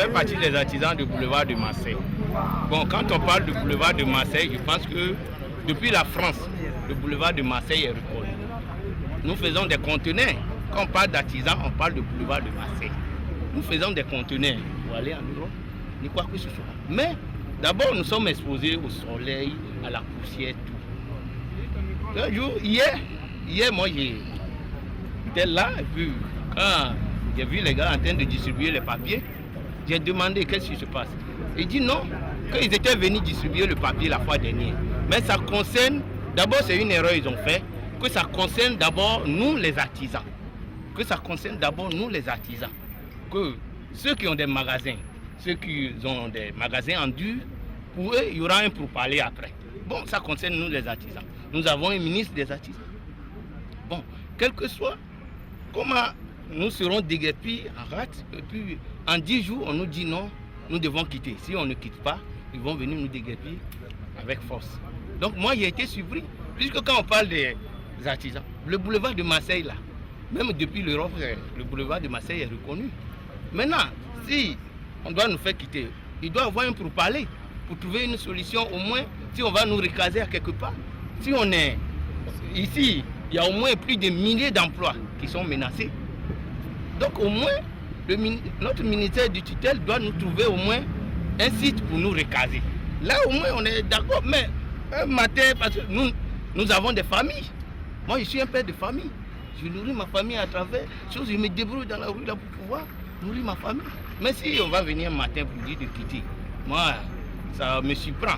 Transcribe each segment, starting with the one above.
fais partie des artisans du boulevard de Marseille. Bon, quand on parle du boulevard de Marseille, je pense que depuis la France, le boulevard de Marseille est reconnu. Nous faisons des conteneurs. Quand on parle d'artisans, on parle du boulevard de Marseille. Nous faisons des conteneurs pour aller en Europe, ni quoi que ce soit. Mais d'abord, nous sommes exposés au soleil, à la poussière, tout. Un jour, hier moi j'étais là, et puis quand j'ai vu les gars en train de distribuer les papiers, j'ai demandé qu'est-ce qui se passe. Il dit non, qu'ils étaient venus distribuer le papier la fois dernière. Mais ça concerne, d'abord c'est une erreur ils ont fait, que ça concerne d'abord nous les artisans. Que ça concerne d'abord nous les artisans. Que ceux qui ont des magasins, ceux qui ont des magasins en dur, pour eux, il y aura un pourparler après. Bon, ça concerne nous les artisans. Nous avons un ministre des artisans. Bon, quel que soit, comment nous serons déguerpis en rate, et puis en 10 jours, on nous dit non, nous devons quitter. Si on ne quitte pas, ils vont venir nous déguerpir avec force. Donc moi, j'ai été surpris, puisque quand on parle des artisans, le boulevard de Marseille, là, même depuis l'Europe, le boulevard de Marseille est reconnu. Maintenant, si on doit nous faire quitter, il doit y avoir un pourparler pour trouver une solution, au moins, si on va nous recaser à quelque part. Si on est ici, il y a au moins plus de milliers d'emplois qui sont menacés. Donc au moins, notre ministère du tutelle doit nous trouver au moins un site pour nous recaser. Là au moins on est d'accord, mais un matin, parce que nous avons des familles. Moi je suis un père de famille. Je nourris ma famille à travers choses, je me débrouille dans la rue là pour pouvoir nourrir ma famille. Mais si on va venir un matin pour dire de quitter, moi ça me surprend.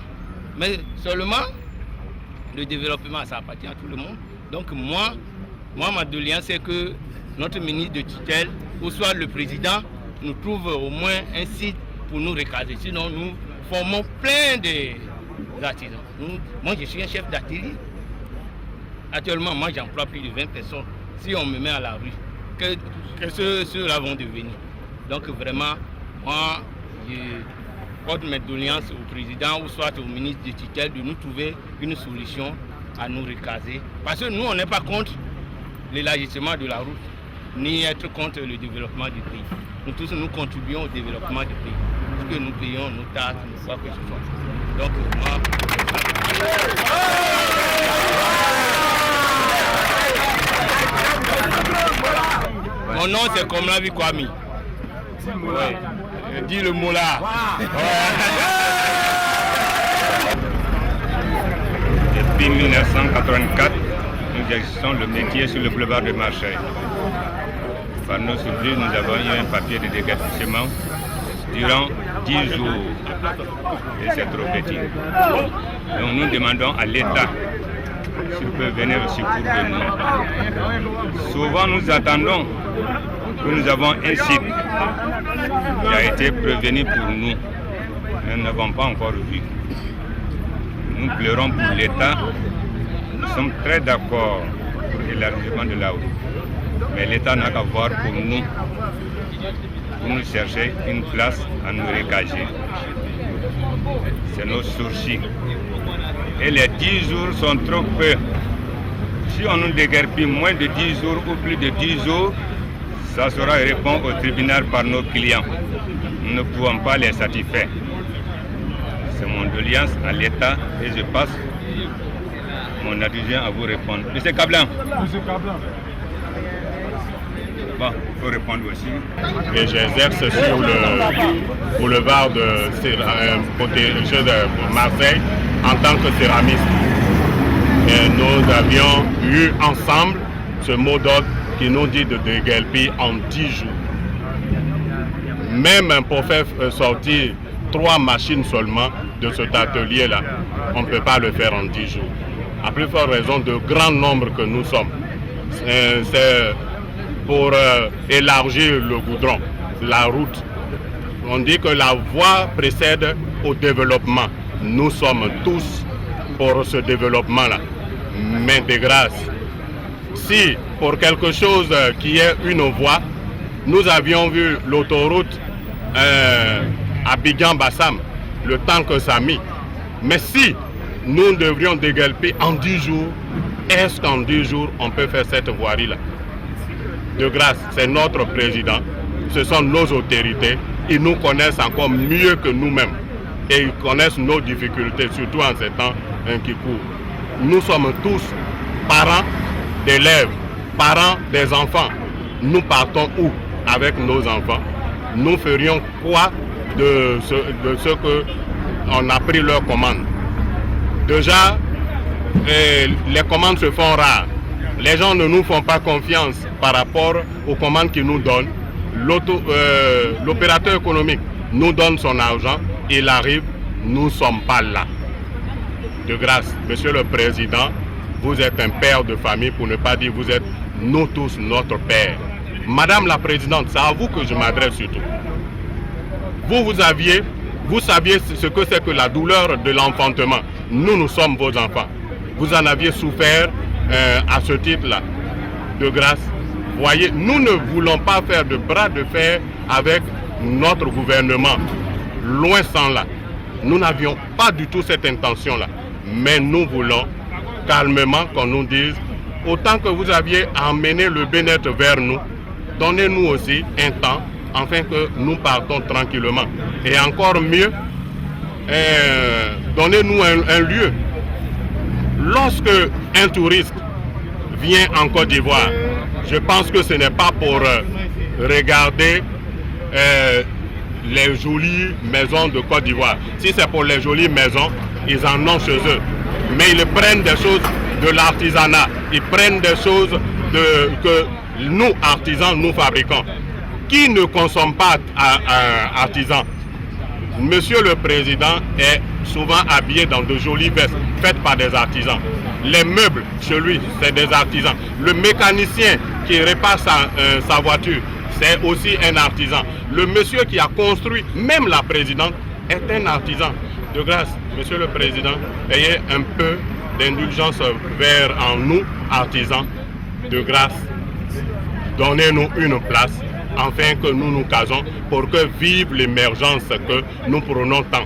Mais seulement le développement ça appartient à tout le monde. Donc moi ma doléance c'est que notre ministre de tutelle, ou soit le président, nous trouve au moins un site pour nous recaser. Sinon nous formons plein d'artisans. Moi je suis un chef d'atelier. Actuellement moi j'emploie plus de 20 personnes. Si on me met à la rue, que ceux-là vont devenir. Donc vraiment, moi, je porte mes doléances au président ou soit au ministre de tutelle de nous trouver une solution à nous recaser. Parce que nous, on n'est pas contre l'élargissement de la route, ni être contre le développement du pays. Nous tous, nous contribuons au développement du pays. Parce que nous payons nos taxes, nous quoi que ce soit. Donc moi... Mon nom c'est Komlavi Kwami. Ouais. Dis le mot là. Depuis 1984, nous exerçons le métier sur le boulevard de Marseille. Par nos surprises, nous avons eu un papier de déguerpissement durant 10 jours. Et c'est trop petit. Donc nous demandons à l'État s'il peut venir au secours de nous. Souvent nous attendons que nous avons un site qui a été prévenu pour nous. Mais nous n'avons pas encore vu. Nous pleurons pour l'État. Nous sommes très d'accord pour l'élargissement de la route. Mais l'État n'a qu'à voir pour nous chercher une place à nous recager. C'est nos sourcils. Et les 10 jours sont trop peu. Si on nous déguerpit moins de 10 jours ou plus de 10 jours, ça sera répondu au tribunal par nos clients. Nous ne pouvons pas les satisfaire. C'est mon doléance à l'État et je passe mon adjoint à vous répondre. Monsieur Kablan. Monsieur Kablan. Bon, il faut répondre aussi. Et j'exerce sur le boulevard de Marseille en tant que céramiste. Et nous avions eu ensemble ce mot d'ordre qui nous dit de déguerpir en 10 jours. Même pour faire sortir 3 machines seulement de cet atelier-là, on ne peut pas le faire en 10 jours. À plus forte raison de grand nombre que nous sommes. C'est pour élargir le goudron, la route. On dit que la voie précède au développement. Nous sommes tous pour ce développement-là. Mais de grâce, si pour quelque chose qui est une voie, nous avions vu l'autoroute Abidjan-Bassam, le temps que ça a mis. Mais si nous devrions déguerpir en 10 jours, est-ce qu'en 10 jours on peut faire cette voirie-là? De grâce, c'est notre président, ce sont nos autorités ils nous connaissent encore mieux que nous-mêmes. Et ils connaissent nos difficultés, surtout en ces temps qui courent. Nous sommes tous parents d'élèves, parents des enfants. Nous partons où avec nos enfants? Nous ferions quoi de ce qu'on a pris leur commande? Déjà, les commandes se font rares. Les gens ne nous font pas confiance par rapport aux commandes qu'ils nous donnent. L'opérateur économique nous donne son argent, il arrive, nous ne sommes pas là. De grâce, Monsieur le Président, vous êtes un père de famille, pour ne pas dire vous êtes nous tous notre père. Madame la Présidente, c'est à vous que je m'adresse surtout. Vous saviez ce que c'est que la douleur de l'enfantement. Nous sommes vos enfants. Vous en aviez souffert à ce titre-là. De grâce, voyez, nous ne voulons pas faire de bras de fer avec notre gouvernement. Loin s'en là. Nous n'avions pas du tout cette intention-là. Mais nous voulons calmement qu'on nous dise, autant que vous aviez amené le bien-être vers nous, donnez-nous aussi un temps afin que nous partons tranquillement. Et encore mieux, donnez-nous un lieu. Lorsque un touriste vient en Côte d'Ivoire, je pense que ce n'est pas pour regarder les jolies maisons de Côte d'Ivoire. Si c'est pour les jolies maisons, ils en ont chez eux. Mais ils prennent des choses de l'artisanat. Ils prennent des choses que nous, artisans, nous fabriquons. Qui ne consomme pas artisan? Monsieur le Président est souvent habillé dans de jolies vestes faites par des artisans. Les meubles, chez lui, c'est des artisans. Le mécanicien qui répare sa voiture, c'est aussi un artisan. Le monsieur qui a construit, même la présidente, est un artisan. De grâce, Monsieur le Président, ayez un peu d'indulgence vers nous, artisans. De grâce, donnez-nous une place, afin que nous nous casons, pour que vive l'émergence que nous prenons tant.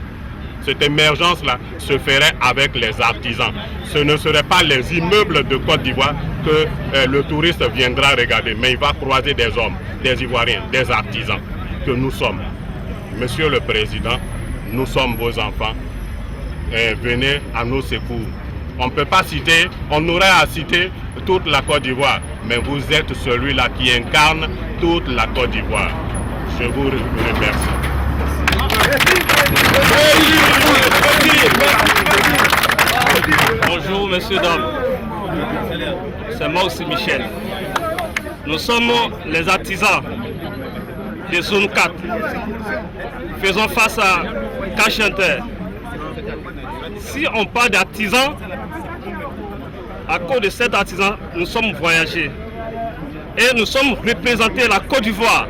Cette émergence-là se ferait avec les artisans. Ce ne serait pas les immeubles de Côte d'Ivoire que le touriste viendra regarder, mais il va croiser des hommes, des Ivoiriens, des artisans que nous sommes. Monsieur le Président, nous sommes vos enfants. Et venez à nos secours. On ne peut pas citer, on aurait à citer toute la Côte d'Ivoire, mais vous êtes celui-là qui incarne toute la Côte d'Ivoire. Je vous remercie. Bonjour, messieurs, dames. C'est moi aussi, Michel. Nous sommes les artisans de zone 4. Faisons face à Cachinter. Si on parle d'artisans, à cause de cet artisan, nous sommes voyagés. Et nous sommes représentés la Côte d'Ivoire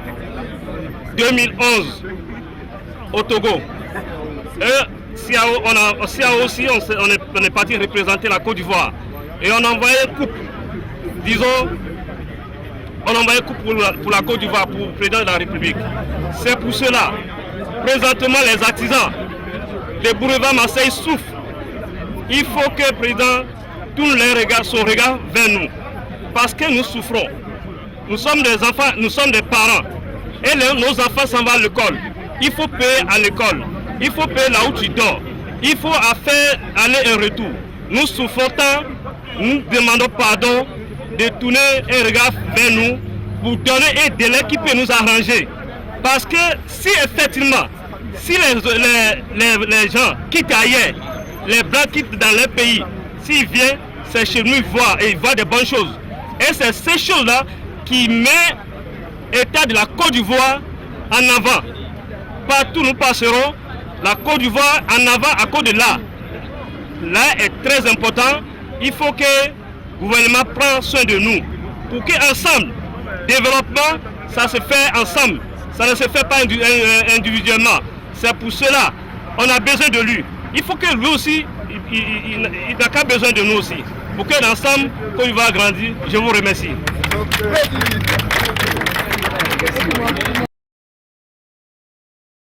2011 au Togo. Et CAO aussi, on est parti représenter la Côte d'Ivoire. Et on a envoyé coupe, disons, on a envoyé coupe pour la Côte d'Ivoire, pour le président de la République. C'est pour cela, présentement les artisans des boulevards Marseille souffrent. Il faut que le président tourne son regard vers nous. Parce que nous souffrons. Nous sommes des enfants, nous sommes des parents. Et nos enfants s'en vont à l'école. Il faut payer à l'école. Il faut payer là où tu dors. Il faut faire aller et retour. Nous souffrons tant. Nous demandons pardon de tourner un regard vers nous pour donner un délai qui peut nous arranger. Parce que si effectivement, si les gens quittent ailleurs, les Blancs quittent dans leur pays, s'ils viennent, c'est chez nous, ils voient des bonnes choses. Et c'est ces choses-là qui mettent l'État de la Côte d'Ivoire en avant. Partout nous passerons, la Côte d'Ivoire en avant à cause de l'art. L'art est très important. Il faut que le gouvernement prenne soin de nous. Pour qu'ensemble, développement, ça se fait ensemble. Ça ne se fait pas individuellement. C'est pour cela on a besoin de lui. Il faut que lui aussi, il n'a qu'à besoin de nous aussi. Pour que l'ensemble, quand il va grandir, je vous remercie.